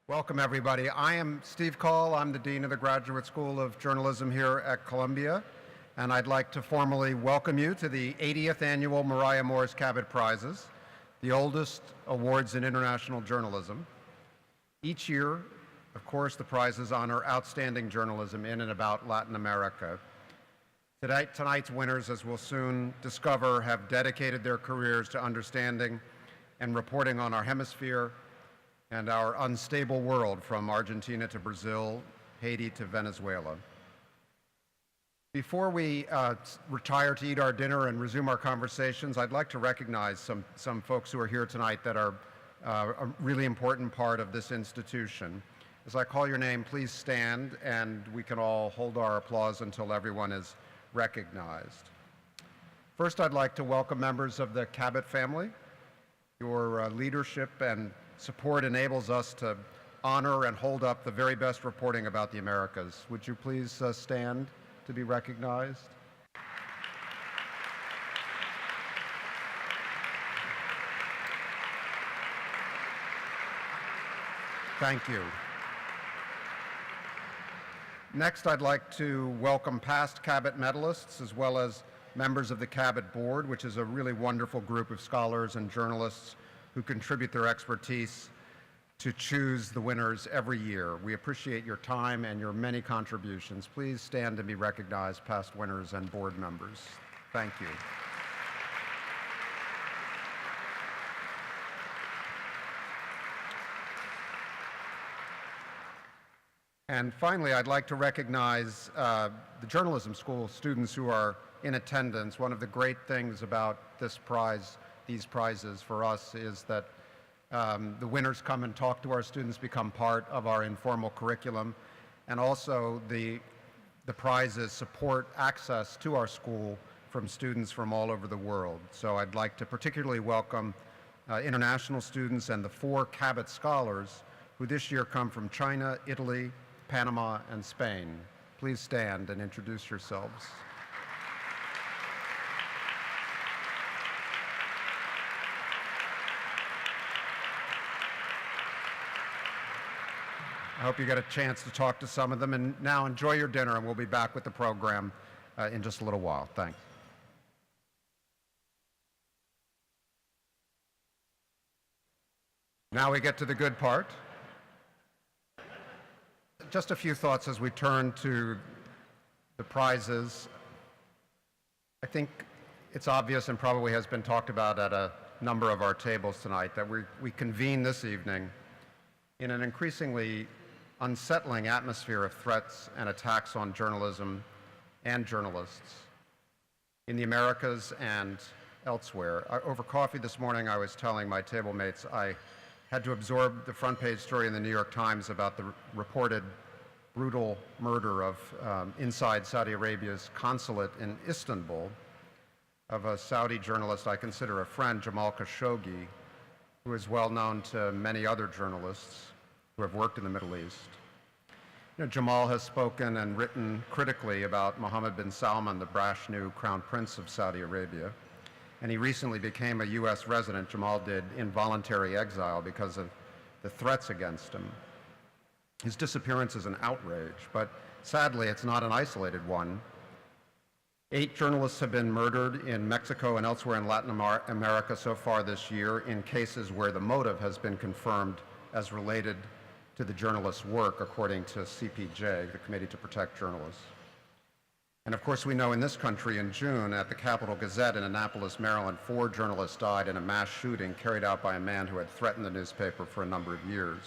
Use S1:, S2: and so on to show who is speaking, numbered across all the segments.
S1: Welcome, everybody. I am Steve Call. I'm the Dean of the Graduate School of Journalism here at Columbia, and I'd like to formally welcome you to the 80th Annual Maria Moors Cabot Prizes, the oldest awards in international journalism. Each year, of course, the prizes honor outstanding journalism in and about Latin America. Tonight's winners, as we'll soon discover, have dedicated their careers to understanding and reporting on our hemisphere and our unstable world, from Argentina to Brazil, Haiti to Venezuela. Before we retire to eat our dinner and resume our conversations, I'd like to recognize some folks who are here tonight that are a really important part of this institution. As I call your name, please stand, and we can all hold our applause until everyone is recognized. First, I'd like to welcome members of the Cabot family. Your leadership and support enables us to honor and hold up the very best reporting about the Americas. Would you please stand to be recognized? Thank you. Next, I'd like to welcome past Cabot medalists as well as members of the Cabot Board, which is a really wonderful group of scholars and journalists who contribute their expertise to choose the winners every year. We appreciate your time and your many contributions. Please stand and be recognized, past winners and board members. Thank you. And finally, I'd like to recognize the journalism school students who are in attendance. One of the great things about these prizes for us is that the winners come and talk to our students, become part of our informal curriculum, and also the prizes support access to our school from students from all over the world. So I'd like to particularly welcome international students and the 4 Cabot scholars who this year come from China, Italy, Panama, and Spain. Please stand and introduce yourselves. I hope you get a chance to talk to some of them. And now enjoy your dinner, and we'll be back with the program in just a little while. Thanks. Now we get to the good part. Just a few thoughts as we turn to the prizes. I think it's obvious and probably has been talked about at a number of our tables tonight that we convene this evening in an increasingly unsettling atmosphere of threats and attacks on journalism and journalists in the Americas and elsewhere. Over coffee this morning, I was telling my table mates I had to absorb the front page story in the New York Times about the reported brutal murder of inside Saudi Arabia's consulate in Istanbul of a Saudi journalist I consider a friend, Jamal Khashoggi, who is well known to many other journalists who have worked in the Middle East. You know, Jamal has spoken and written critically about Mohammed bin Salman, the brash new crown prince of Saudi Arabia, and he recently became a U.S. resident, Jamal did, in voluntary exile because of the threats against him. His disappearance is an outrage, but sadly it's not an isolated one. 8 journalists have been murdered in Mexico and elsewhere in Latin America so far this year in cases where the motive has been confirmed as related to the journalist's work, according to CPJ, the Committee to Protect Journalists. And of course, we know in this country in June at the Capital Gazette in Annapolis, Maryland, 4 journalists died in a mass shooting carried out by a man who had threatened the newspaper for a number of years.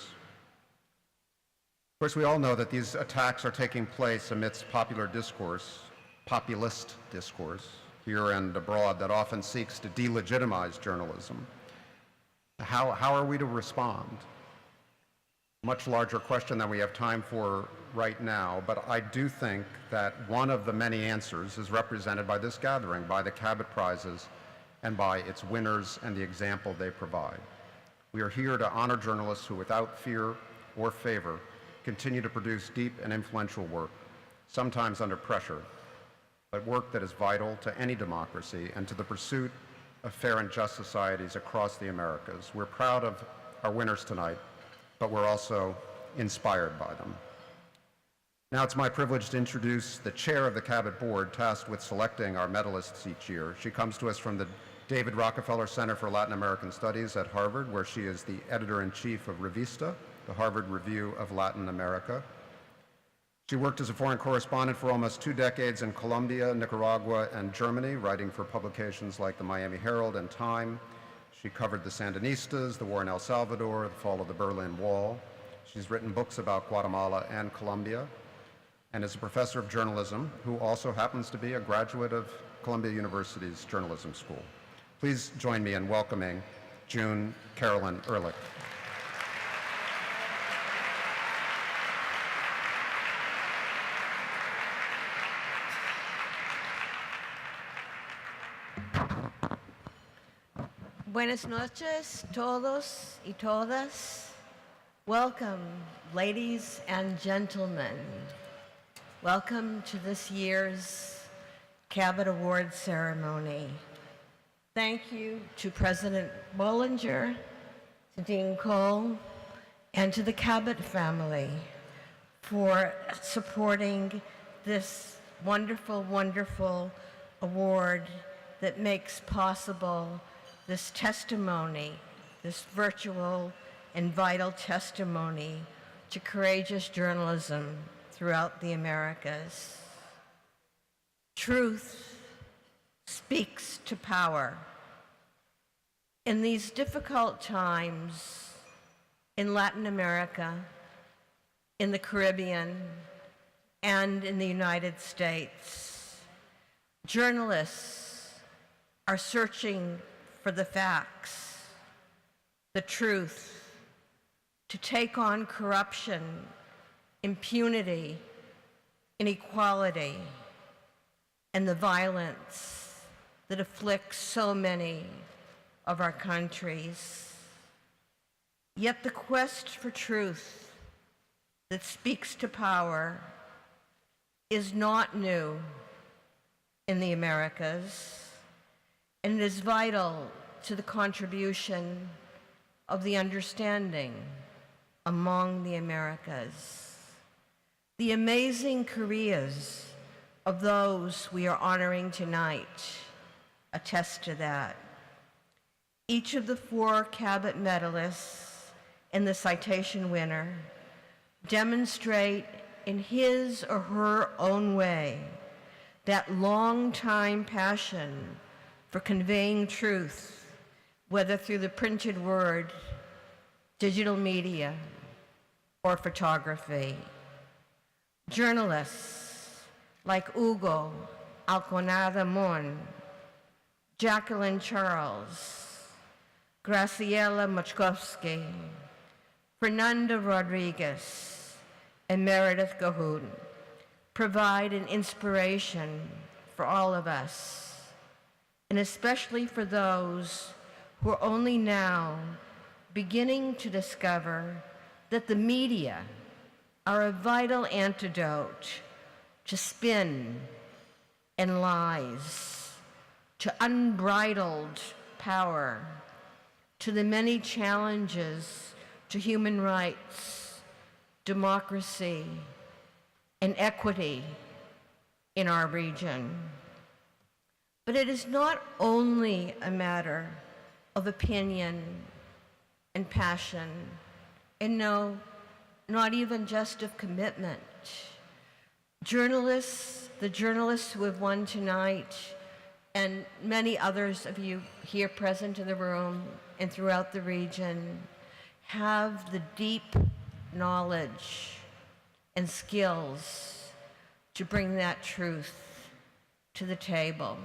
S1: Of course, we all know that these attacks are taking place amidst populist discourse, here and abroad, that often seeks to delegitimize journalism. How are we to respond? Much larger question than we have time for right now, but I do think that one of the many answers is represented by this gathering, by the Cabot Prizes, and by its winners and the example they provide. We are here to honor journalists who, without fear or favor, continue to produce deep and influential work, sometimes under pressure, but work that is vital to any democracy and to the pursuit of fair and just societies across the Americas. We're proud of our winners tonight, but we're also inspired by them. Now it's my privilege to introduce the chair of the Cabot Board tasked with selecting our medalists each year. She comes to us from the David Rockefeller Center for Latin American Studies at Harvard, where she is the editor-in-chief of Revista, the Harvard Review of Latin America. She worked as a foreign correspondent for almost 2 decades in Colombia, Nicaragua, and Germany, writing for publications like the Miami Herald and Time. She covered the Sandinistas, the war in El Salvador, the fall of the Berlin Wall. She's written books about Guatemala and Colombia, and is a professor of journalism who also happens to be a graduate of Columbia University's Journalism School. Please join me in welcoming June Carolyn Ehrlich.
S2: Buenas noches, todos y todas. Welcome, ladies and gentlemen. Welcome to this year's Cabot Award ceremony. Thank you to President Bollinger, to Dean Cole, and to the Cabot family for supporting this wonderful, wonderful award that makes possible this testimony, this virtual and vital testimony to courageous journalism throughout the Americas. Truth speaks to power. In these difficult times in Latin America, in the Caribbean, and in the United States, journalists are searching for the facts, the truth, to take on corruption, impunity, inequality, and the violence that afflicts so many of our countries. Yet the quest for truth that speaks to power is not new in the Americas, and it is vital to the contribution of the understanding among the Americas. The amazing careers of those we are honoring tonight attest to that. Each of the 4 Cabot medalists and the citation winner demonstrate in his or her own way that long-time passion for conveying truth, whether through the printed word, digital media, or photography. Journalists like Hugo, Alconada Mon, Jacqueline Charles, Graciela Mochkofsky, Fernando Rodriguez, and Meridith Kohut provide an inspiration for all of us, and especially for those who are only now beginning to discover that the media are a vital antidote to spin and lies, to unbridled power, to the many challenges to human rights, democracy, and equity in our region. But it is not only a matter of opinion and passion, and no, not even just of commitment. Journalists, the journalists who have won tonight, and many others of you here present in the room and throughout the region, have the deep knowledge and skills to bring that truth to the table.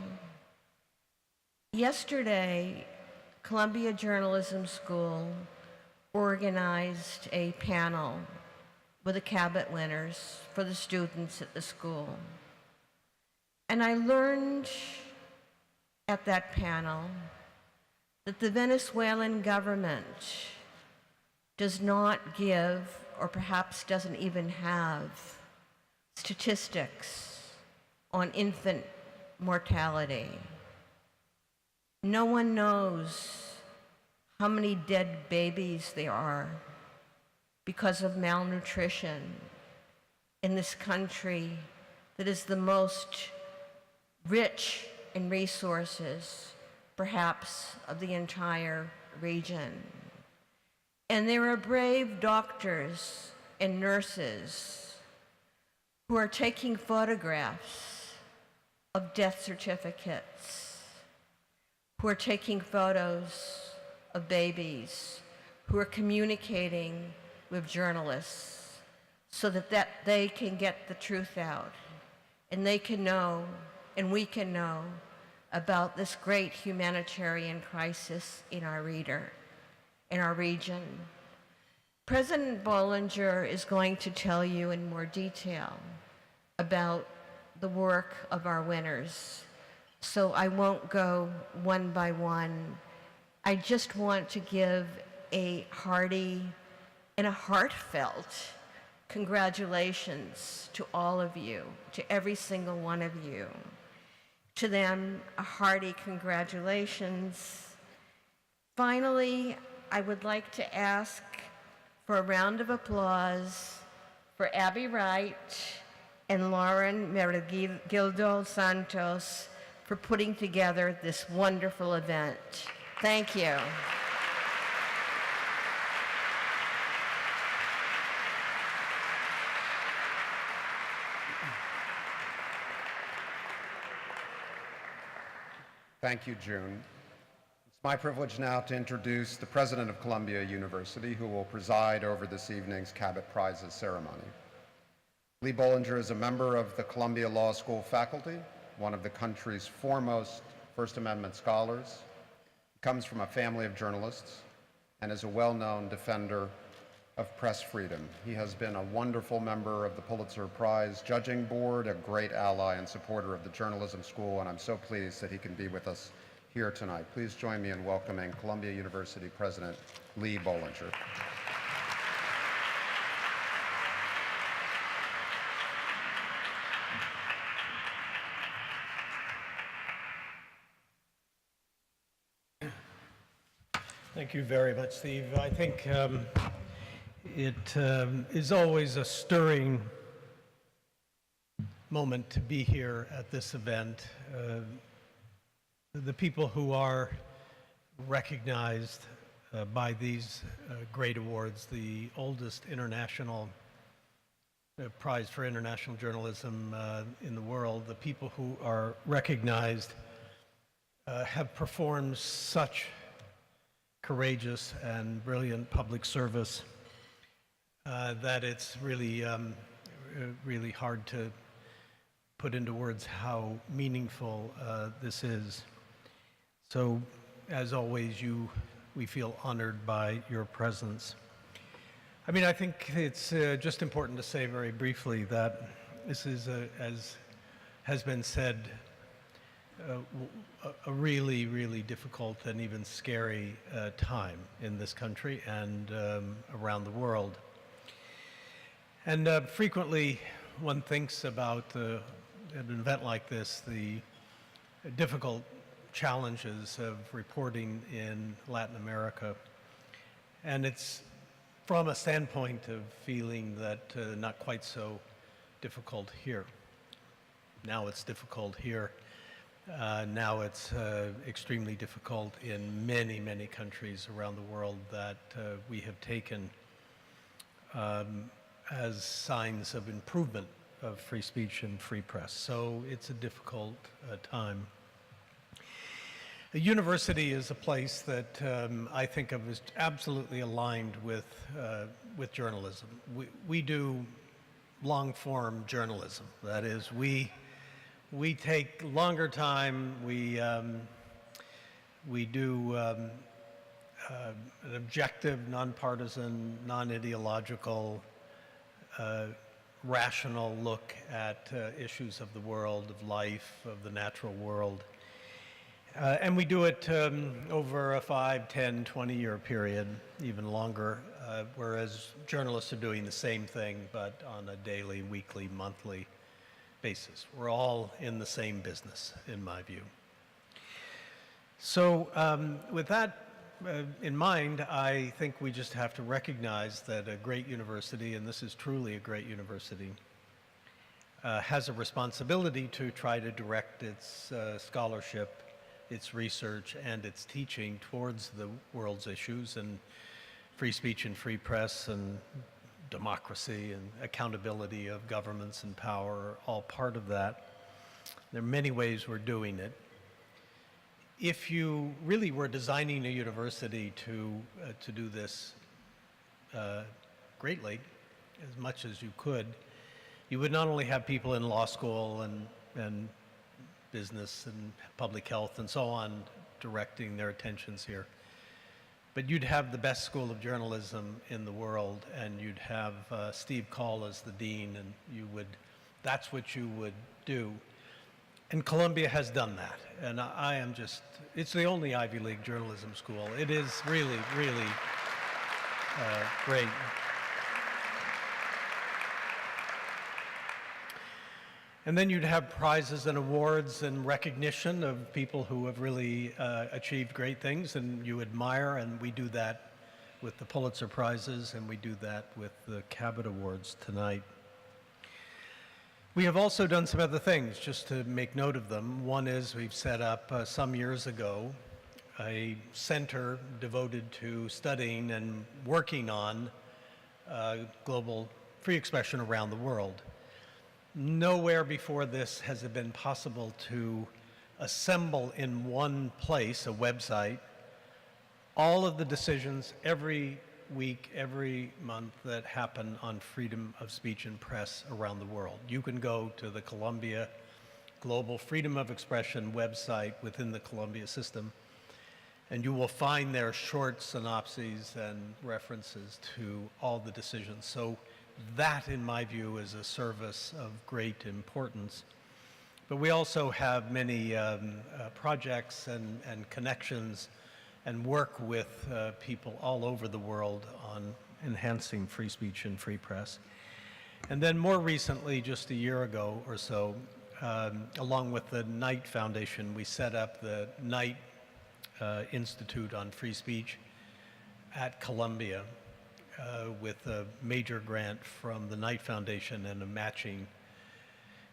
S2: Yesterday, Columbia Journalism School organized a panel with the Cabot winners for the students at the school. And I learned at that panel that the Venezuelan government does not give, or perhaps doesn't even have, statistics on infant mortality. No one knows how many dead babies there are because of malnutrition in this country that is the most rich in resources, perhaps, of the entire region. And there are brave doctors and nurses who are taking photographs of death certificates, who are taking photos of babies, who are communicating with journalists so that they can get the truth out, and they can know, and we can know, about this great humanitarian crisis in our region. President Bollinger is going to tell you in more detail about the work of our winners, so I won't go one by one. I just want to give a hearty and a heartfelt congratulations to all of you, to every single one of you. To them, a hearty congratulations. Finally, I would like to ask for a round of applause for Abby Wright and Lauren Meridith Santos for putting together this wonderful event. Thank you.
S1: Thank you, June. It's my privilege now to introduce the president of Columbia University, who will preside over this evening's Cabot Prizes ceremony. Lee Bollinger is a member of the Columbia Law School faculty, one of the country's foremost First Amendment scholars. He comes from a family of journalists and is a well-known defender of press freedom. He has been a wonderful member of the Pulitzer Prize Judging Board, a great ally and supporter of the Journalism School, and I'm so pleased that he can be with us here tonight. Please join me in welcoming Columbia University President Lee Bollinger.
S3: Thank you very much, Steve. I think it is always a stirring moment to be here at this event. The people who are recognized by these great awards, the oldest international prize for international journalism in the world, the people who are recognized have performed such courageous and brilliant public service that it's really, really hard to put into words how meaningful this is. So, as always, we feel honored by your presence. I mean, I think it's just important to say very briefly that this is, as has been said, a really, really difficult and even scary time in this country and around the world. And frequently one thinks about an event like this, the difficult challenges of reporting in Latin America. And it's from a standpoint of feeling that not quite so difficult here. Now it's difficult here. Now it's extremely difficult in many, many countries around the world that we have taken as signs of improvement of free speech and free press. So it's a difficult time. A university is a place that I think of as absolutely aligned with journalism. We do long-form journalism. That is, we take longer time. We do an objective, nonpartisan, non-ideological, rational look at issues of the world, of life, of the natural world. And we do it over a 5, 10, 20-year period, even longer, whereas journalists are doing the same thing, but on a daily, weekly, monthly basis. We're all in the same business, in my view. So with that in mind, I think we just have to recognize that a great university, and this is truly a great university, has a responsibility to try to direct its scholarship, its research, and its teaching towards the world's issues, and free speech and free press and democracy and accountability of governments and power are all part of that. There are many ways we're doing it. If you really were designing a university to do this greatly, as much as you could, you would not only have people in law school and business and public health and so on directing their attentions here, but you'd have the best school of journalism in the world, and you'd have Steve Call as the dean, and that's what you would do. And Columbia has done that, and I am just, it's the only Ivy League journalism school. It is really, really great. And then you'd have prizes and awards and recognition of people who have really achieved great things and you admire, and we do that with the Pulitzer Prizes, and we do that with the Cabot Awards tonight. We have also done some other things, just to make note of them. One is we've set up some years ago a center devoted to studying and working on global free expression around the world. Nowhere before this has it been possible to assemble in one place, a website, all of the decisions every week, every month that happen on freedom of speech and press around the world. You can go to the Columbia Global Freedom of Expression website within the Columbia system, and you will find there short synopses and references to all the decisions. So that, in my view, is a service of great importance. But we also have many projects and connections and work with people all over the world on enhancing free speech and free press. And then more recently, just a year ago or so, along with the Knight Foundation, we set up the Knight Institute on Free Speech at Columbia with a major grant from the Knight Foundation and a matching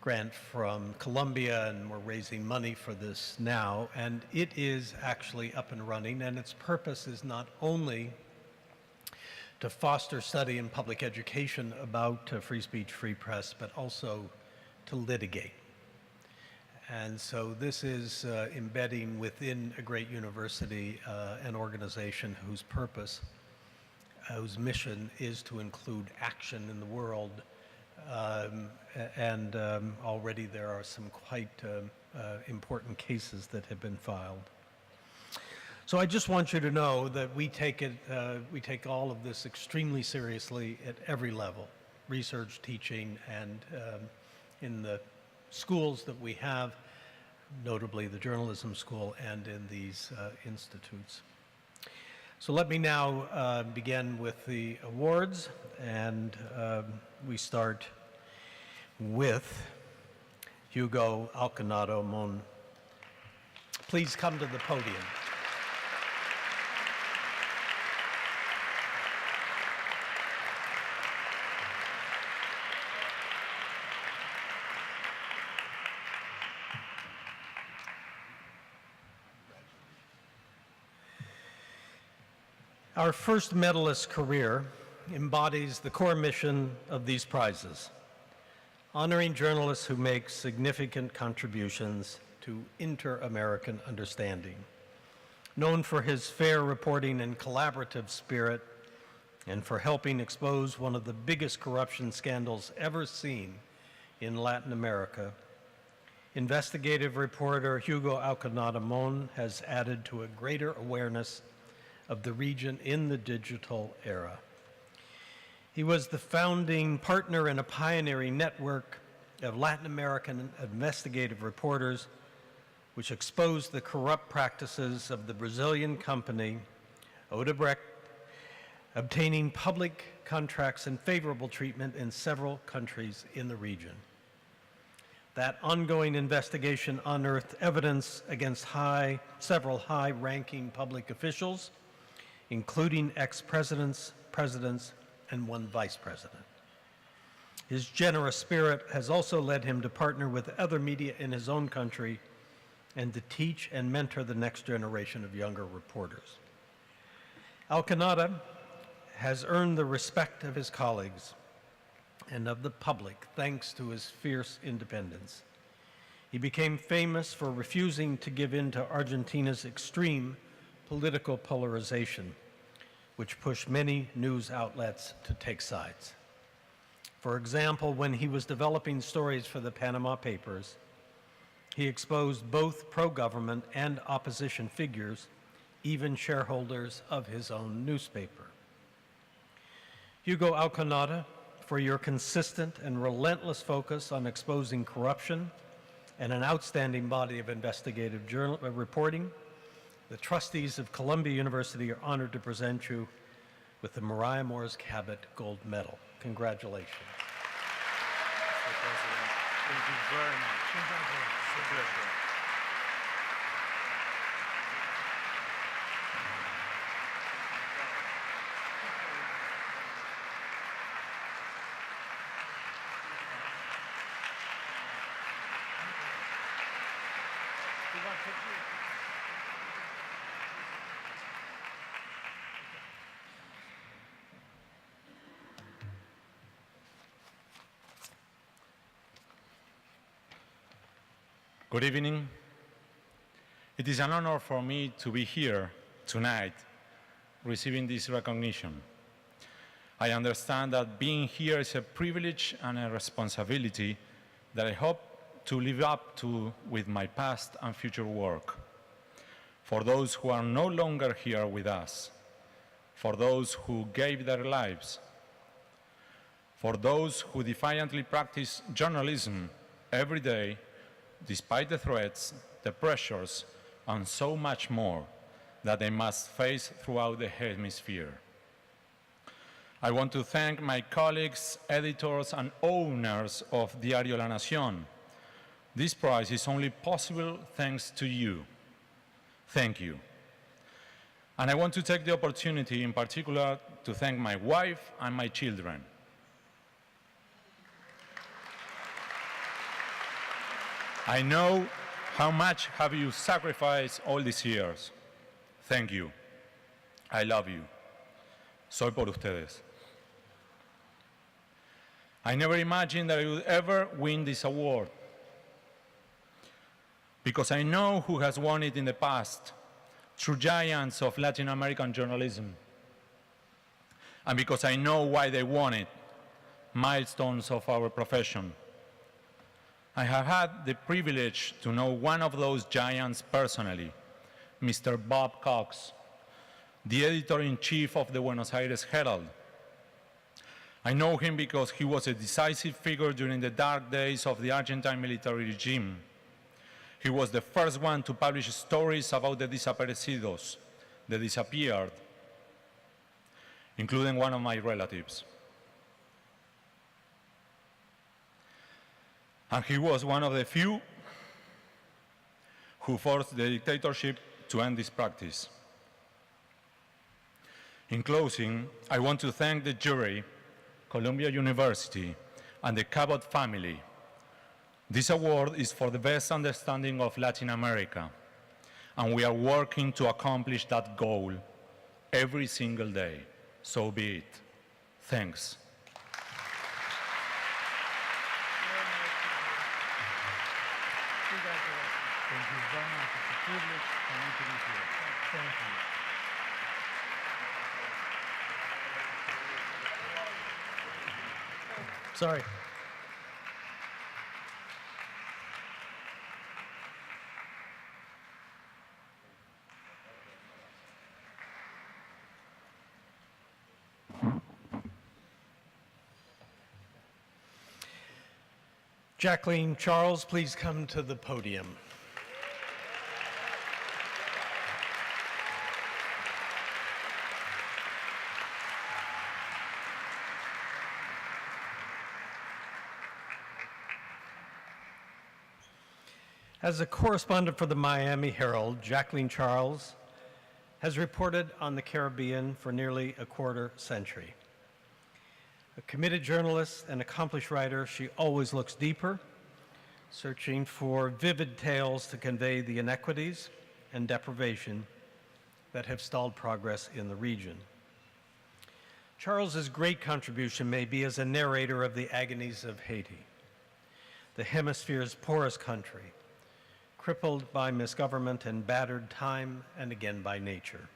S3: grant from Columbia, and we're raising money for this now, and it is actually up and running, and its purpose is not only to foster study and public education about free speech, free press, but also to litigate. And so this is embedding within a great university an organization whose purpose, whose mission is to include action in the world. Already there are some quite important cases that have been filed. So I just want you to know that we take all of this extremely seriously at every level, research, teaching, and in the schools that we have, notably the journalism school, and in these institutes. So let me now begin with the awards, and we start with Hugo Alconada Mon. Please come to the podium. Our first medalist's career embodies the core mission of these prizes, honoring journalists who make significant contributions to inter-American understanding. Known for his fair reporting and collaborative spirit, and for helping expose one of the biggest corruption scandals ever seen in Latin America, investigative reporter Hugo Alconada Mon has added to a greater awareness of the region in the digital era. He was the founding partner in a pioneering network of Latin American investigative reporters, which exposed the corrupt practices of the Brazilian company Odebrecht, obtaining public contracts and favorable treatment in several countries in the region. That ongoing investigation unearthed evidence against several high-ranking public officials including ex-presidents, presidents, and one vice president. His generous spirit has also led him to partner with other media in his own country and to teach and mentor the next generation of younger reporters. Alconada has earned the respect of his colleagues and of the public thanks to his fierce independence. He became famous for refusing to give in to Argentina's extreme political polarization, which pushed many news outlets to take sides. For example, when he was developing stories for the Panama Papers, he exposed both pro-government and opposition figures, even shareholders of his own newspaper. Hugo Alconada, for your consistent and relentless focus on exposing corruption and an outstanding body of investigative reporting, the trustees of Columbia University are honored to present you with the Maria Moors Cabot Gold Medal. Congratulations.
S4: Mr. President, thank you very much. It's a pleasure. Good evening. It is an honor for me to be here tonight receiving this recognition. I understand that being here is a privilege and a responsibility that I hope to live up to with my past and future work. For those who are no longer here with us, for those who gave their lives, for those who defiantly practice journalism every day, despite the threats, the pressures, and so much more that they must face throughout the hemisphere. I want to thank my colleagues, editors, and owners of Diario La Nación. This prize is only possible thanks to you. Thank you. And I want to take the opportunity in particular to thank my wife and my children. I know how much have you sacrificed all these years. Thank you. I love you. Soy por ustedes. I never imagined that I would ever win this award, because I know who has won it in the past, true giants of Latin American journalism, and because I know why they won it, milestones of our profession. I have had the privilege to know one of those giants personally, Mr. Bob Cox, the editor-in-chief of the Buenos Aires Herald. I know him because he was a decisive figure during the dark days of the Argentine military regime. He was the first one to publish stories about the desaparecidos, the disappeared, including one of my relatives. And he was one of the few who forced the dictatorship to end this practice. In closing, I want to thank the jury, Columbia University, and the Cabot family. This award is for the best understanding of Latin America, and we are working to accomplish that goal every single day. So be it. Thanks. Thank you very much. It's a privilege for me to be here. Thank you.
S3: Sorry. Jacqueline, Charles, please come to the podium. As a correspondent for the Miami Herald, Jacqueline Charles has reported on the Caribbean for nearly a quarter century. A committed journalist and accomplished writer, she always looks deeper, searching for vivid tales to convey the inequities and deprivation that have stalled progress in the region. Charles's great contribution may be as a narrator of the agonies of Haiti, the hemisphere's poorest country, crippled by misgovernment and battered time and again by nature.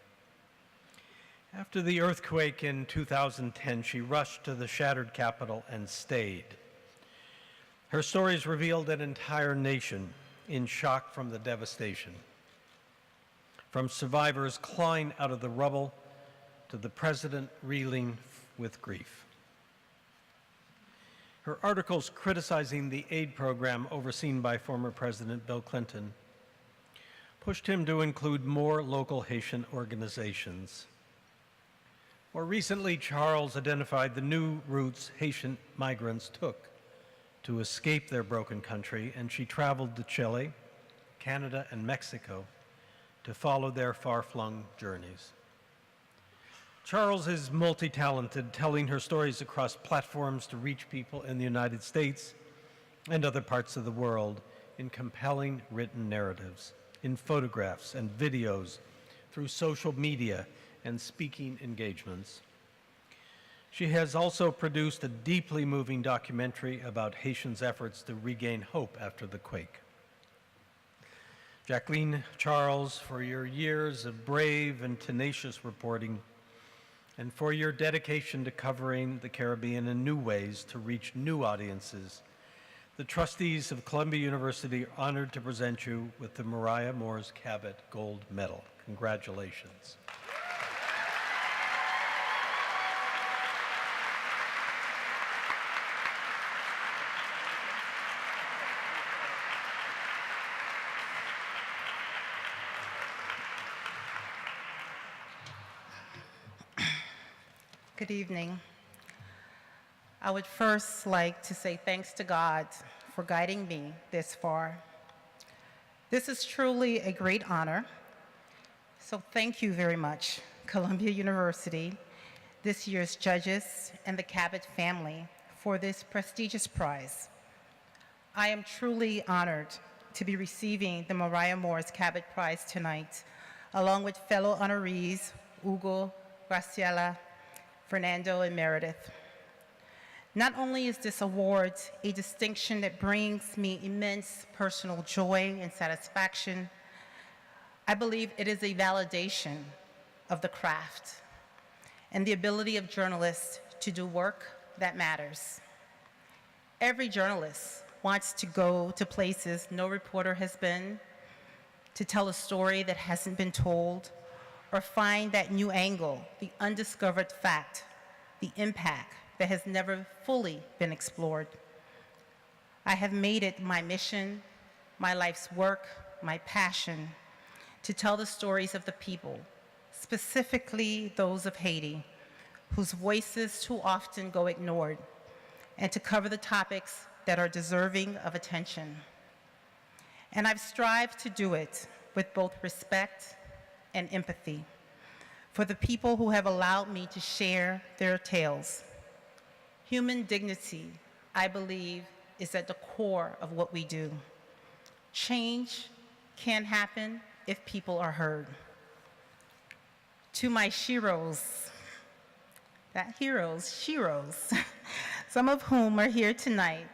S3: After the earthquake in 2010, she rushed to the shattered capital and stayed. Her stories revealed an entire nation in shock from the devastation, from survivors clawing out of the rubble to the president reeling with grief. Her articles criticizing the aid program overseen by former President Bill Clinton pushed him to include more local Haitian organizations. More recently, Charles identified the new routes Haitian migrants took to escape their broken country, and she traveled to Chile, Canada, and Mexico to follow their far-flung journeys. Charles is multi-talented, telling her stories across platforms to reach people in the United States and other parts of the world in compelling written narratives, in photographs and videos, through social media and speaking engagements. She has also produced a deeply moving documentary about Haitians' efforts to regain hope after the quake. Jacqueline, Charles, for your years of brave and tenacious reporting, and for your dedication to covering the Caribbean in new ways to reach new audiences, the trustees of Columbia University are honored to present you with the Maria Moors Cabot Gold Medal. Congratulations.
S5: Good evening. I would first like to say thanks to God for guiding me this far. This is truly a great honor, so thank you very much, Columbia University, this year's judges, and the Cabot family for this prestigious prize. I am truly honored to be receiving the Maria Moors Cabot Prize tonight, along with fellow honorees Hugo, Graciela, Fernando, and Meridith. Not only is this award a distinction that brings me immense personal joy and satisfaction, I believe it is a validation of the craft and the ability of journalists to do work that matters. Every journalist wants to go to places no reporter has been, to tell a story that hasn't been told, or find that new angle, the undiscovered fact, the impact that has never fully been explored. I have made it my mission, my life's work, my passion, to tell the stories of the people, specifically those of Haiti, whose voices too often go ignored, and to cover the topics that are deserving of attention. And I've strived to do it with both respect and empathy for the people who have allowed me to share their tales. Human dignity, I believe, is at the core of what we do. Change can happen if people are heard. To my sheroes, sheroes, some of whom are here tonight,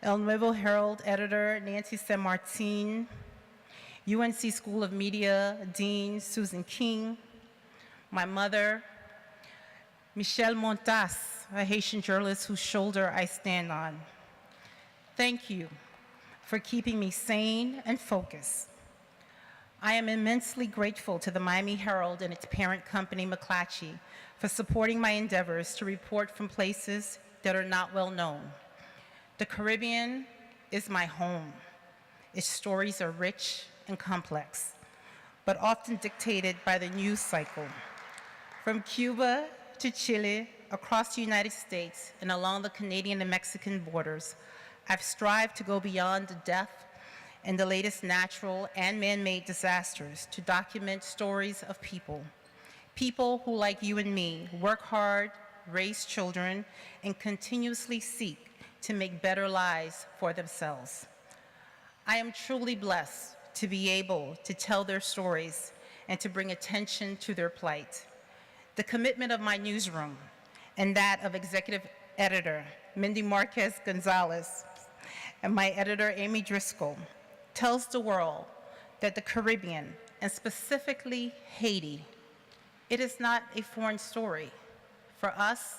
S5: El Nuevo Herald editor Nancy San Martin, UNC School of Media Dean Susan King, my mother, Michelle Montas, a Haitian journalist whose shoulder I stand on. Thank you for keeping me sane and focused. I am immensely grateful to the Miami Herald and its parent company, McClatchy, for supporting my endeavors to report from places that are not well known. The Caribbean is my home. Its stories are rich and complex, but often dictated by the news cycle. From Cuba to Chile, across the United States, and along the Canadian and Mexican borders, I've strived to go beyond the death and the latest natural and man-made disasters to document stories of people. People who, like you and me, work hard, raise children, and continuously seek to make better lives for themselves. I am truly blessed to be able to tell their stories and to bring attention to their plight. The commitment of my newsroom and that of executive editor Mindy Marquez Gonzalez and my editor Amy Driscoll tells the world that the Caribbean, and specifically Haiti, it is not a foreign story. For us,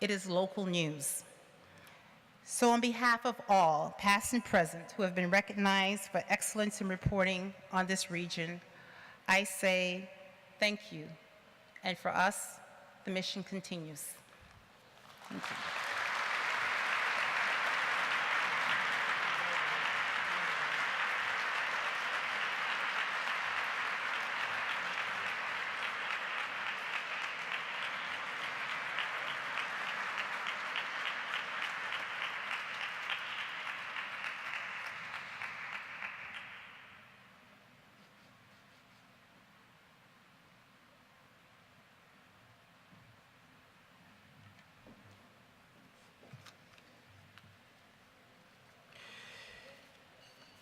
S5: it is local news. So on behalf of all, past and present, who have been recognized for excellence in reporting on this region, I say thank you. And for us, the mission continues. Thank you.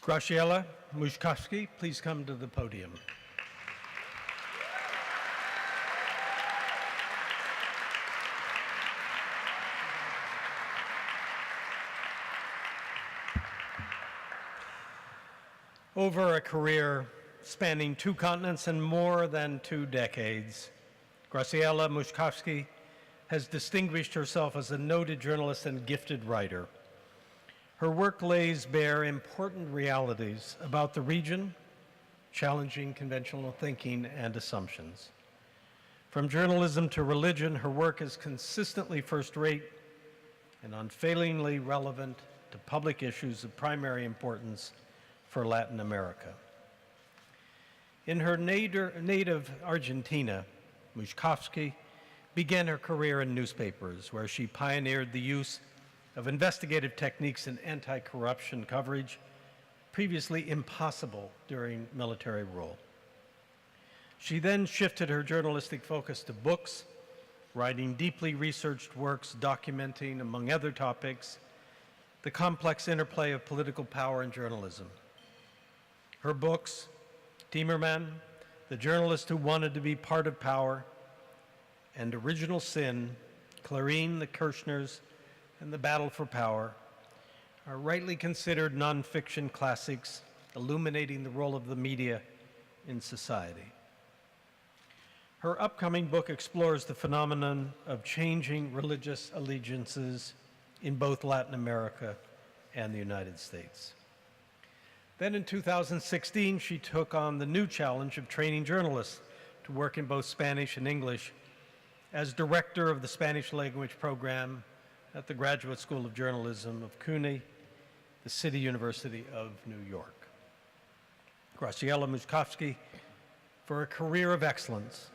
S3: Graciela Mochkofsky, please come to the podium. Over a career spanning 2 continents and more than 2 decades, Graciela Mochkofsky has distinguished herself as a noted journalist and gifted writer. Her work lays bare important realities about the region, challenging conventional thinking and assumptions. From journalism to religion, her work is consistently first-rate and unfailingly relevant to public issues of primary importance for Latin America. In her native Argentina, Mochkofsky began her career in newspapers, where she pioneered the use of investigative techniques in anti-corruption coverage, previously impossible during military rule. She then shifted her journalistic focus to books, writing deeply researched works documenting, among other topics, the complex interplay of political power and journalism. Her books, Timmerman, The Journalist Who Wanted to Be Part of Power, and Original Sin, Clarine, the Kirchners, and The Battle for Power, are rightly considered nonfiction classics illuminating the role of the media in society. Her upcoming book explores the phenomenon of changing religious allegiances in both Latin America and the United States. Then in 2016, she took on the new challenge of training journalists to work in both Spanish and English as director of the Spanish language program at the Graduate School of Journalism of CUNY, the City University of New York. Graciela Mochkofsky, for a career of excellence,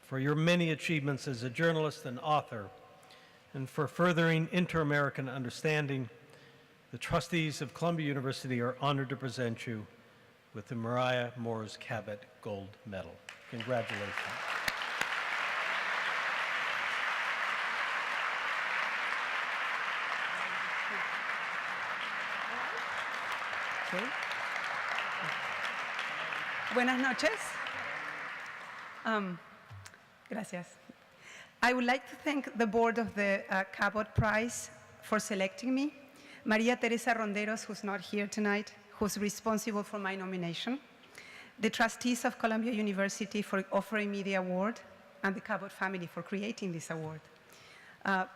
S3: for your many achievements as a journalist and author, and for furthering inter-American understanding, the trustees of Columbia University are honored to present you with the Maria Moors Cabot Gold Medal. Congratulations.
S6: Okay. Buenas noches. Gracias. I would like to thank the board of the Cabot Prize for selecting me, Maria Teresa Ronderos, who's not here tonight, who's responsible for my nomination, the trustees of Columbia University for offering me the award, and the Cabot family for creating this award.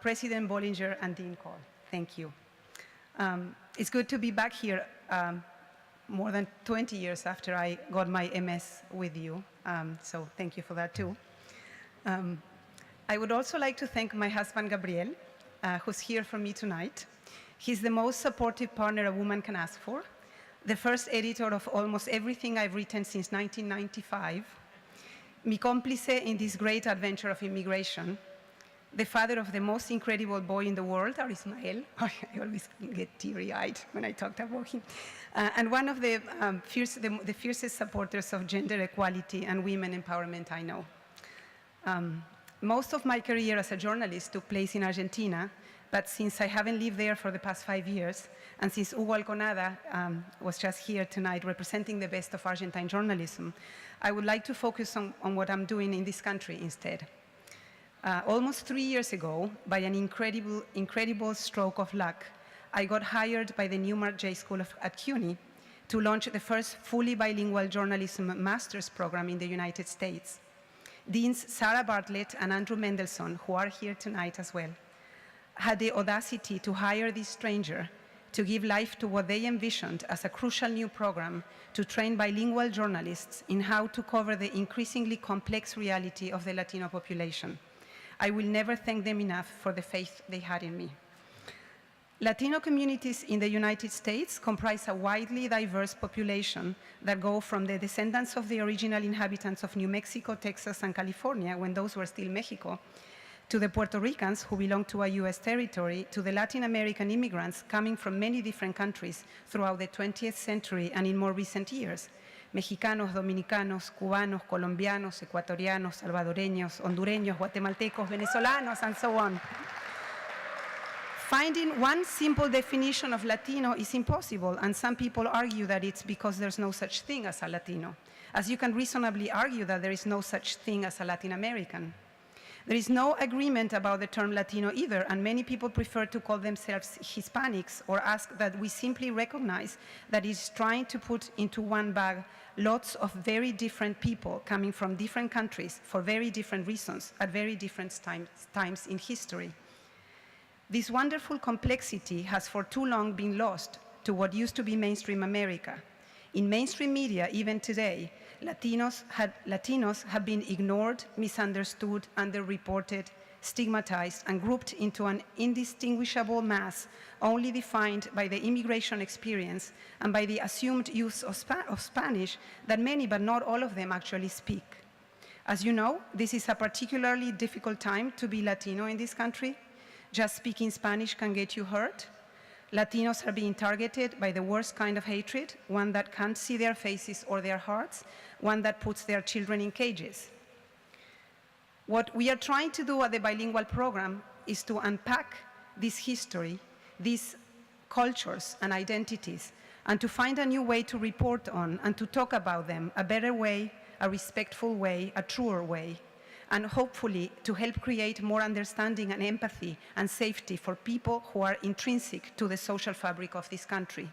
S6: President Bollinger and Dean Cole, thank you. It's good to be back here more than 20 years after I got my MS with you, so thank you for that too. I would also like to thank my husband, Gabriel, who's here for me tonight. He's the most supportive partner a woman can ask for, the first editor of almost everything I've written since 1995, mi cómplice in this great adventure of immigration, the father of the most incredible boy in the world, our Ismael. I always get teary-eyed when I talk about him. And one of the fiercest supporters of gender equality and women empowerment I know. Most of my career as a journalist took place in Argentina, but since I haven't lived there for the past 5 years, and since Hugo Alconada was just here tonight representing the best of Argentine journalism, I would like to focus on what I'm doing in this country instead. Almost 3 years ago, by an incredible stroke of luck, I got hired by the Newmark J School at CUNY to launch the first fully bilingual journalism master's program in the United States. Deans Sarah Bartlett and Andrew Mendelsohn, who are here tonight as well, had the audacity to hire this stranger to give life to what they envisioned as a crucial new program to train bilingual journalists in how to cover the increasingly complex reality of the Latino population. I will never thank them enough for the faith they had in me. Latino communities in the United States comprise a widely diverse population that go from the descendants of the original inhabitants of New Mexico, Texas, and California, when those were still Mexico, to the Puerto Ricans who belong to a US territory, to the Latin American immigrants coming from many different countries throughout the 20th century and in more recent years. Mexicanos, dominicanos, cubanos, colombianos, ecuatorianos, salvadoreños, hondureños, guatemaltecos, venezolanos, and so on. Finding one simple definition of Latino is impossible, and some people argue that it's because there's no such thing as a Latino, as you can reasonably argue that there is no such thing as a Latin American. There is no agreement about the term Latino either, and many people prefer to call themselves Hispanics or ask that we simply recognize that it's trying to put into one bag lots of very different people coming from different countries for very different reasons at very different times in history. This wonderful complexity has for too long been lost to what used to be mainstream America. In mainstream media, even today, Latinos have been ignored, misunderstood, underreported, stigmatized, and grouped into an indistinguishable mass only defined by the immigration experience and by the assumed use of Spanish that many, but not all of them, actually speak. As you know, this is a particularly difficult time to be Latino in this country. Just speaking Spanish can get you hurt. Latinos are being targeted by the worst kind of hatred, one that can't see their faces or their hearts, one that puts their children in cages. What we are trying to do at the bilingual program is to unpack this history, these cultures and identities, and to find a new way to report on and to talk about them, a better way, a respectful way, a truer way, and hopefully to help create more understanding and empathy and safety for people who are intrinsic to the social fabric of this country.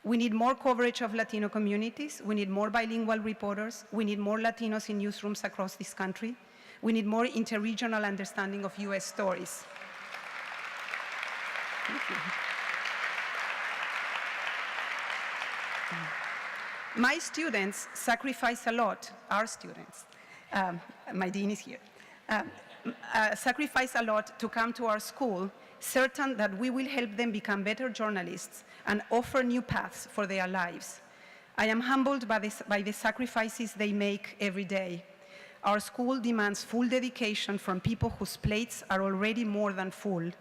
S6: We need more coverage of Latino communities. We need more bilingual reporters. We need more Latinos in newsrooms across this country. We need more interregional understanding of US stories. Thank you. My students sacrifice a lot, our students, my dean is here, sacrifice a lot to come to our school, certain that we will help them become better journalists and offer new paths for their lives. I am humbled by the sacrifices they make every day. Our school demands full dedication from people whose plates are already more than full.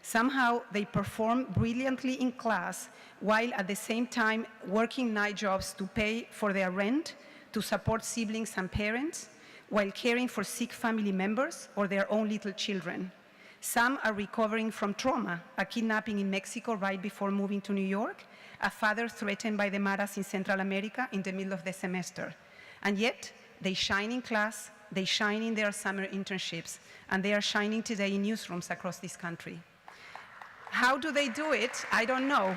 S6: Somehow they perform brilliantly in class while at the same time working night jobs to pay for their rent, to support siblings and parents, while caring for sick family members or their own little children. Some are recovering from trauma, a kidnapping in Mexico right before moving to New York, a father threatened by the Maras in Central America in the middle of the semester. And yet, they shine in class, they shine in their summer internships, and they are shining today in newsrooms across this country. How do they do it? I don't know.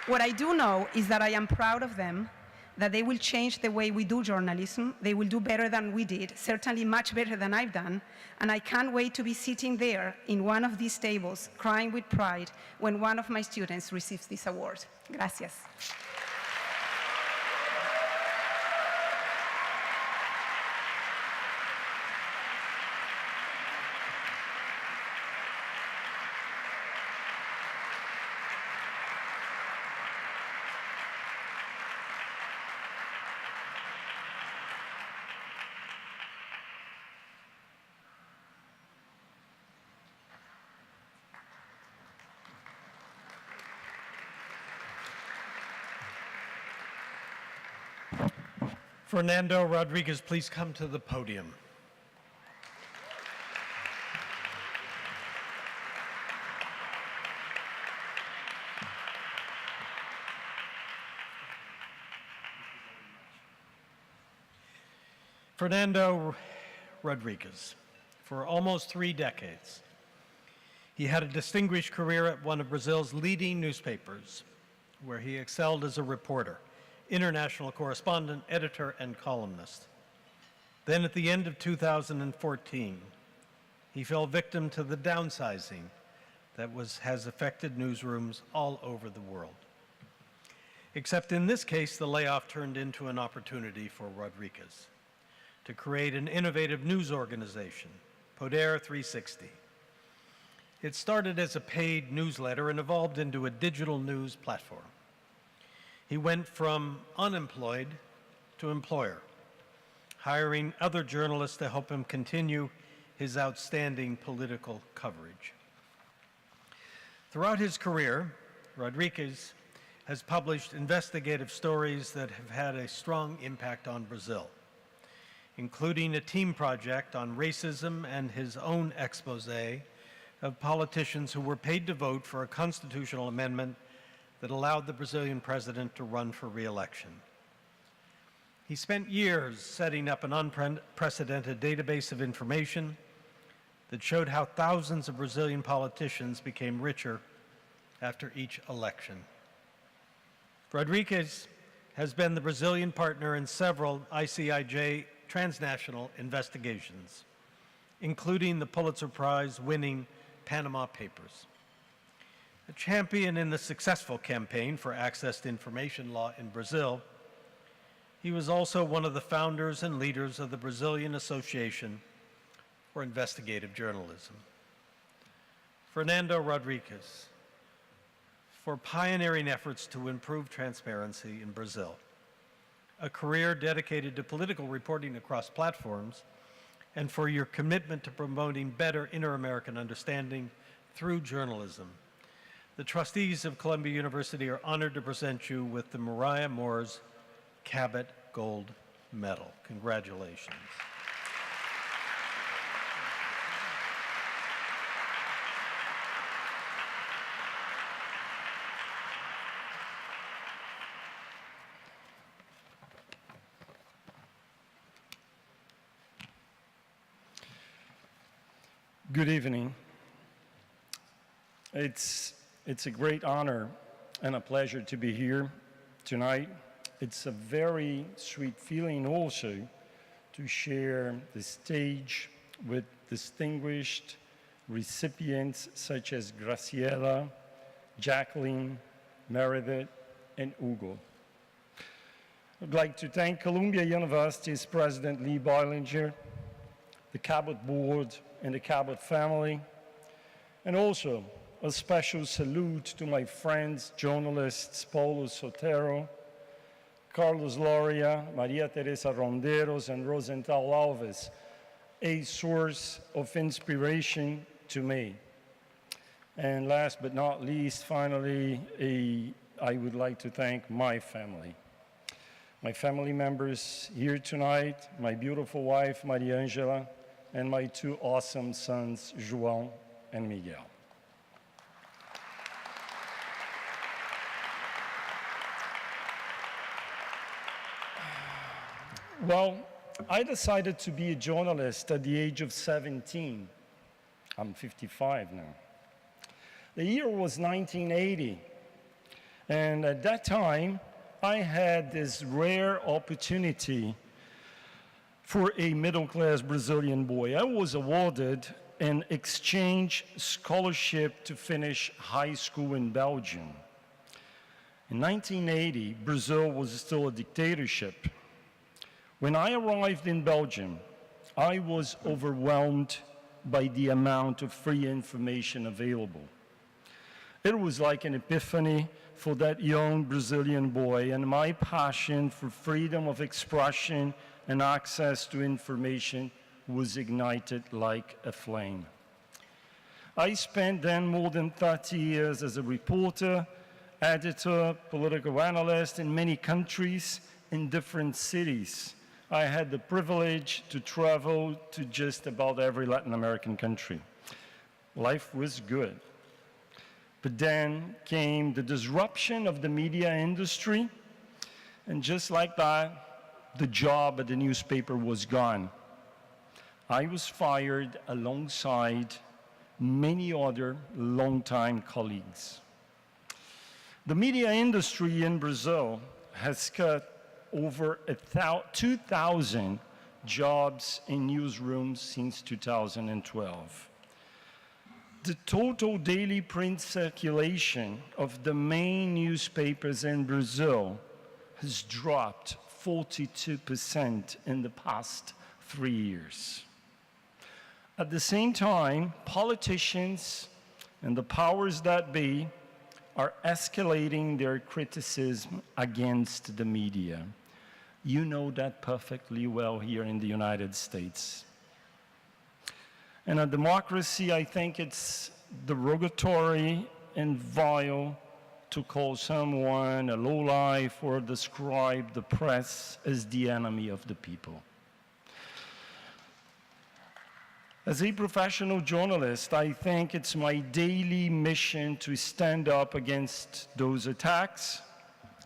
S6: What I do know is that I am proud of them, that they will change the way we do journalism. They will do better than we did, certainly much better than I've done, and I can't wait to be sitting there in one of these tables, crying with pride when one of my students receives this award. Gracias.
S3: Fernando Rodriguez, please come to the podium. Fernando Rodriguez, for almost 3 decades, he had a distinguished career at one of Brazil's leading newspapers, where he excelled as a reporter, international correspondent, editor, and columnist. Then at the end of 2014, he fell victim to the downsizing that has affected newsrooms all over the world. Except in this case, the layoff turned into an opportunity for Rodriguez to create an innovative news organization, Poder 360. It started as a paid newsletter and evolved into a digital news platform. He went from unemployed to employer, hiring other journalists to help him continue his outstanding political coverage. Throughout his career, Rodriguez has published investigative stories that have had a strong impact on Brazil, including a team project on racism and his own expose of politicians who were paid to vote for a constitutional amendment that allowed the Brazilian president to run for re-election. He spent years setting up an unprecedented database of information that showed how thousands of Brazilian politicians became richer after each election. Rodrigues has been the Brazilian partner in several ICIJ transnational investigations, including the Pulitzer Prize-winning Panama Papers. A champion in the successful campaign for access to information law in Brazil, he was also one of the founders and leaders of the Brazilian Association for Investigative Journalism. Fernando Rodriguez, for pioneering efforts to improve transparency in Brazil, a career dedicated to political reporting across platforms, and for your commitment to promoting better inter-American understanding through journalism. The trustees of Columbia University are honored to present you with the Maria Moors Cabot Gold Medal. Congratulations.
S7: Good evening. It's a great honor and a pleasure to be here tonight. It's a very sweet feeling also to share the stage with distinguished recipients such as Graciela, Jacqueline, Meridith, and Hugo. I'd like to thank Columbia University's President Lee Bollinger, the Cabot Board, and the Cabot family, and also a special salute to my friends, journalists Paulo Sotero, Carlos Loria, Maria Teresa Ronderos, and Rosenthal Alves, a source of inspiration to me. And last but not least, finally, I would like to thank my family members here tonight, my beautiful wife, Maria Angela, and my 2 awesome sons, João and Miguel. Well, I decided to be a journalist at the age of 17. I'm 55 now. The year was 1980, and at that time, I had this rare opportunity for a middle-class Brazilian boy. I was awarded an exchange scholarship to finish high school in Belgium. In 1980, Brazil was still a dictatorship. When I arrived in Belgium, I was overwhelmed by the amount of free information available. It was like an epiphany for that young Brazilian boy, and my passion for freedom of expression and access to information was ignited like a flame. I spent then more than 30 years as a reporter, editor, political analyst in many countries, in different cities, I had the privilege to travel to just about every Latin American country. Life was good. But then came the disruption of the media industry, and just like that, the job at the newspaper was gone. I was fired alongside many other longtime colleagues. The media industry in Brazil has cut over 2,000 jobs in newsrooms since 2012. The total daily print circulation of the main newspapers in Brazil has dropped 42% in the past 3 years. At the same time, politicians and the powers that be are escalating their criticism against the media. You know that perfectly well here in the United States. In a democracy, I think it's derogatory and vile to call someone a lowlife or describe the press as the enemy of the people. As a professional journalist, I think it's my daily mission to stand up against those attacks.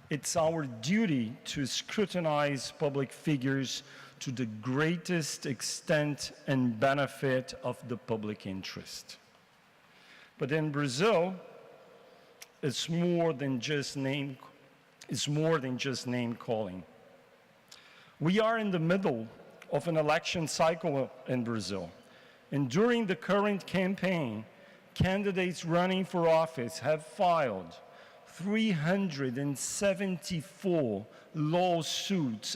S7: It's our duty to scrutinize public figures to the greatest extent and benefit of the public interest. But in Brazil, it's more than just name calling. We are in the middle of an election cycle in Brazil. And during the current campaign, candidates running for office have filed 374 lawsuits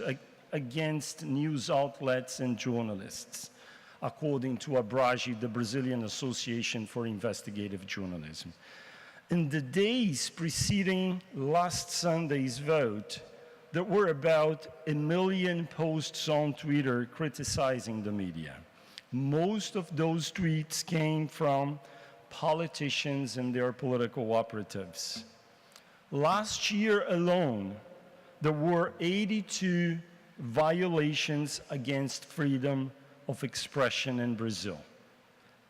S7: against news outlets and journalists, according to ABRAGE, the Brazilian Association for Investigative Journalism. In the days preceding last Sunday's vote, there were about 1 million posts on Twitter criticizing the media. Most of those tweets came from politicians and their political operatives. Last year alone, there were 82 violations against freedom of expression in Brazil.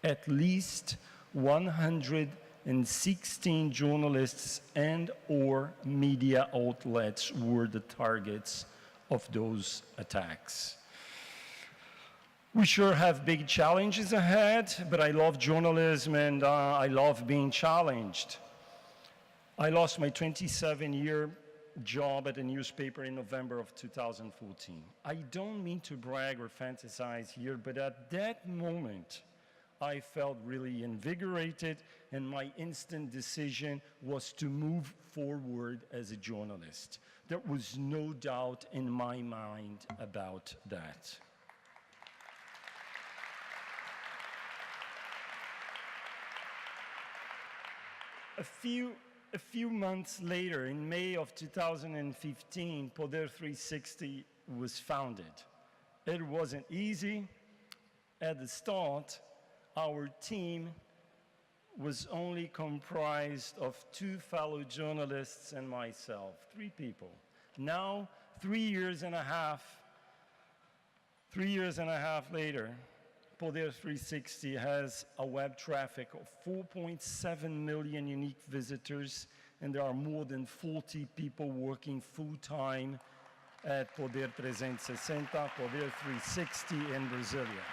S7: At least 116 journalists and/or media outlets were the targets of those attacks. We sure have big challenges ahead, but I love journalism and I love being challenged. I lost my 27-year job at a newspaper in November of 2014. I don't mean to brag or fantasize here, but at that moment, I felt really invigorated, and my instant decision was to move forward as a journalist. There was no doubt in my mind about that. A few months later, in May of 2015, Poder 360 was founded. It wasn't easy. At the start, our team was only comprised of 2 fellow journalists and myself, 3 people. Now, 3 years and a half later, Poder 360 has a web traffic of 4.7 million unique visitors, and there are more than 40 people working full-time at Poder 360, Poder 360 in Brasilia.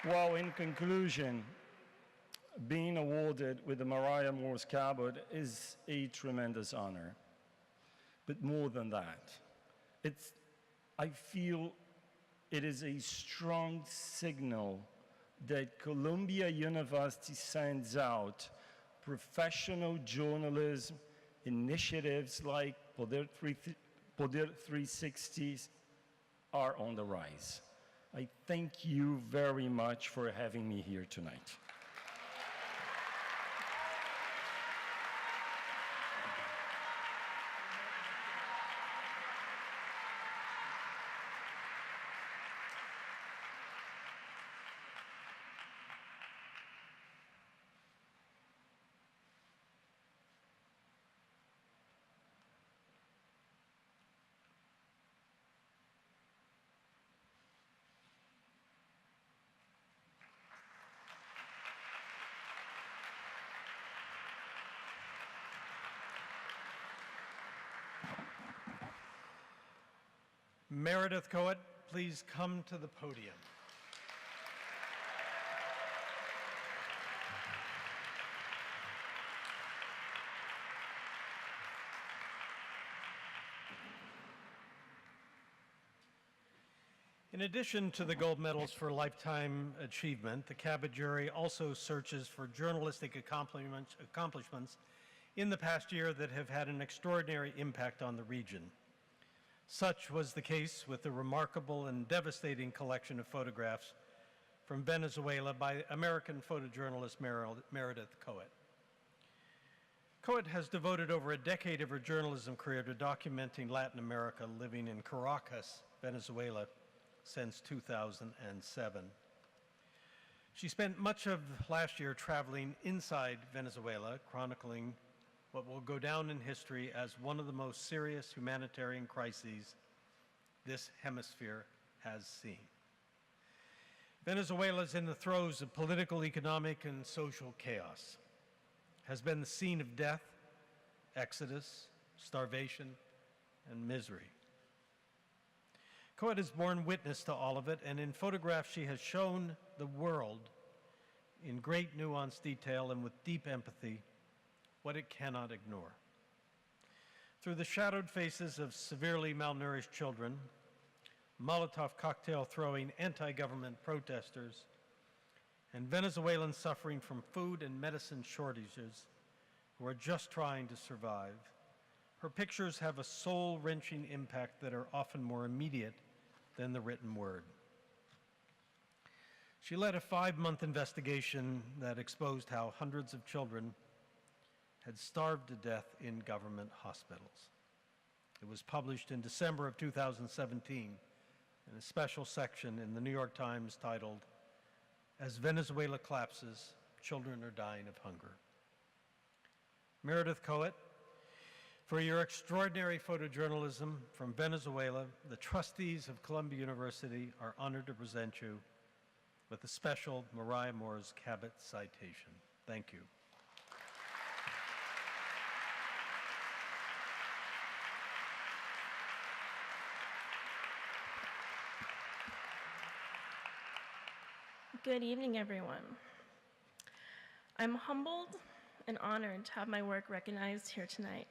S7: Well, in conclusion, being awarded with the Maria Moors Cabot is a tremendous honor. But more than that, I feel it is a strong signal that Columbia University sends out professional journalism initiatives like Poder 360 are on the rise. I thank you very much for having me here tonight.
S3: Meridith Kohut, please come to the podium. In addition to the gold medals for lifetime achievement, the Cabot jury also searches for journalistic accomplishments in the past year that have had an extraordinary impact on the region. Such was the case with the remarkable and devastating collection of photographs from Venezuela by American photojournalist Meridith Kohut. Kohut has devoted over a decade of her journalism career to documenting Latin America, living in Caracas, Venezuela, since 2007. She spent much of last year traveling inside Venezuela, chronicling what will go down in history as one of the most serious humanitarian crises this hemisphere has seen. Venezuela is in the throes of political, economic, and social chaos, has been the scene of death, exodus, starvation, and misery. Kohut has borne witness to all of it, and in photographs she has shown the world in great nuanced detail and with deep empathy what it cannot ignore. Through the shadowed faces of severely malnourished children, Molotov cocktail throwing anti-government protesters, and Venezuelans suffering from food and medicine shortages who are just trying to survive, her pictures have a soul-wrenching impact that are often more immediate than the written word. She led a 5-month investigation that exposed how hundreds of children had starved to death in government hospitals. It was published in December of 2017 in a special section in the New York Times titled, "As Venezuela Collapses, Children Are Dying of Hunger." Meridith Kohut, for your extraordinary photojournalism from Venezuela, the trustees of Columbia University are honored to present you with a special Maria Moors Cabot citation. Thank you.
S8: Good evening, everyone. I'm humbled and honored to have my work recognized here tonight.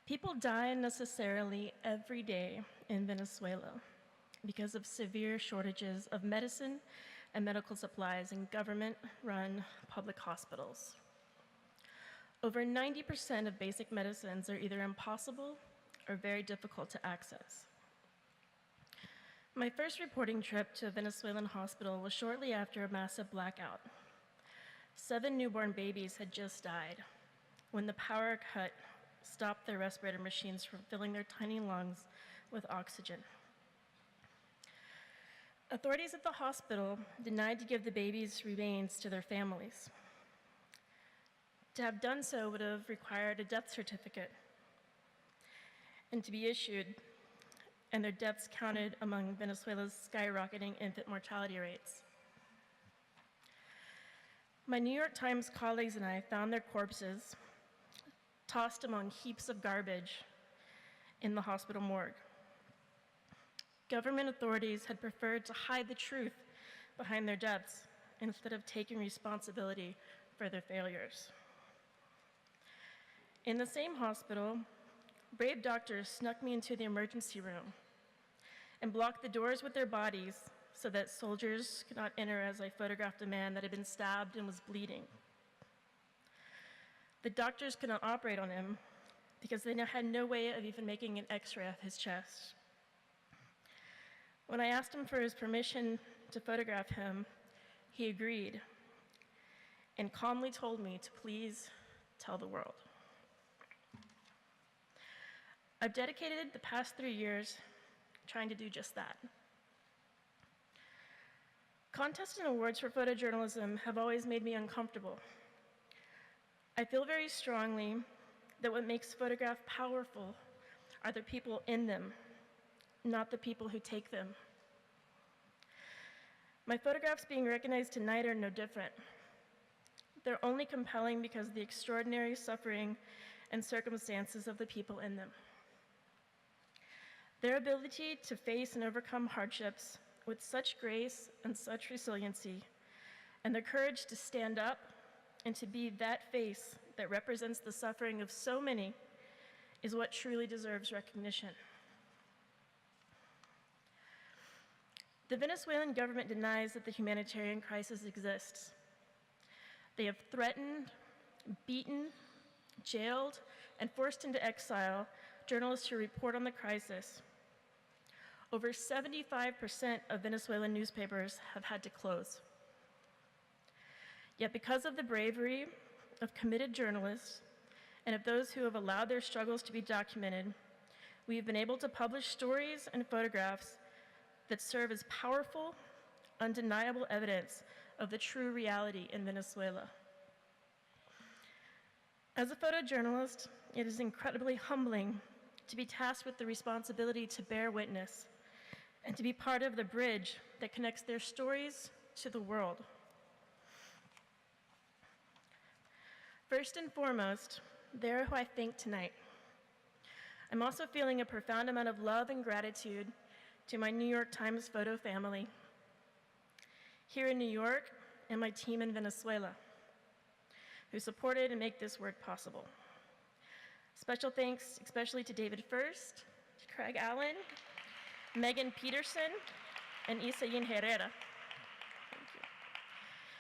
S8: People die unnecessarily every day in Venezuela because of severe shortages of medicine and medical supplies in government-run public hospitals. Over 90% of basic medicines are either impossible or very difficult to access. My first reporting trip to a Venezuelan hospital was shortly after a massive blackout. 7 newborn babies had just died when the power cut stopped their respirator machines from filling their tiny lungs with oxygen. Authorities at the hospital denied to give the babies' remains to their families. To have done so would have required a death certificate and to be issued, and their deaths counted among Venezuela's skyrocketing infant mortality rates. My New York Times colleagues and I found their corpses tossed among heaps of garbage in the hospital morgue. Government authorities had preferred to hide the truth behind their deaths instead of taking responsibility for their failures. In the same hospital, brave doctors snuck me into the emergency room and blocked the doors with their bodies so that soldiers could not enter as I photographed a man that had been stabbed and was bleeding. The doctors could not operate on him because they had no way of even making an x-ray of his chest. When I asked him for his permission to photograph him, he agreed and calmly told me to please tell the world. I've dedicated the past 3 years trying to do just that. Contests and awards for photojournalism have always made me uncomfortable. I feel very strongly that what makes photographs powerful are the people in them, not the people who take them. My photographs being recognized tonight are no different. They're only compelling because of the extraordinary suffering and circumstances of the people in them. Their ability to face and overcome hardships with such grace and such resiliency, and their courage to stand up and to be that face that represents the suffering of so many is what truly deserves recognition. The Venezuelan government denies that the humanitarian crisis exists. They have threatened, beaten, jailed, and forced into exile journalists who report on the crisis. Over 75% of Venezuelan newspapers have had to close. Yet because of the bravery of committed journalists and of those who have allowed their struggles to be documented, we have been able to publish stories and photographs that serve as powerful, undeniable evidence of the true reality in Venezuela. As a photojournalist, it is incredibly humbling to be tasked with the responsibility to bear witness and to be part of the bridge that connects their stories to the world. First and foremost, they're who I thank tonight. I'm also feeling a profound amount of love and gratitude to my New York Times photo family here in New York and my team in Venezuela, who supported and make this work possible. Special thanks especially to David First, to Craig Allen, Megan Peterson, and Isayin Herrera. Thank you.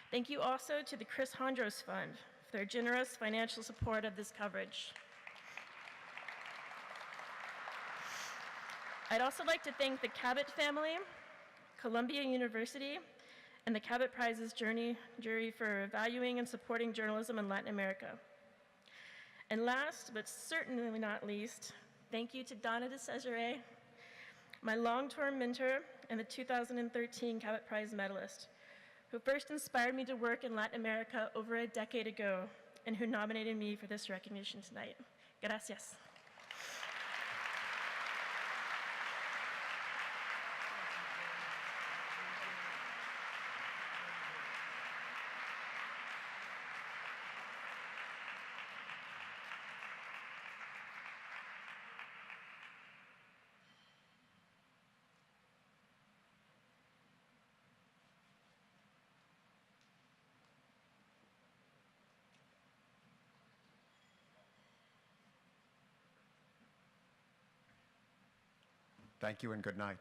S8: Thank you also to the Chris Hondros Fund for their generous financial support of this coverage. I'd also like to thank the Cabot family, Columbia University, and the Cabot Prizes jury for valuing and supporting journalism in Latin America. And last, but certainly not least, thank you to Donna de Cesare, my long-term mentor and the 2013 Cabot Prize medalist, who first inspired me to work in Latin America over a decade ago and who nominated me for this recognition tonight. Gracias.
S1: Thank you and good night.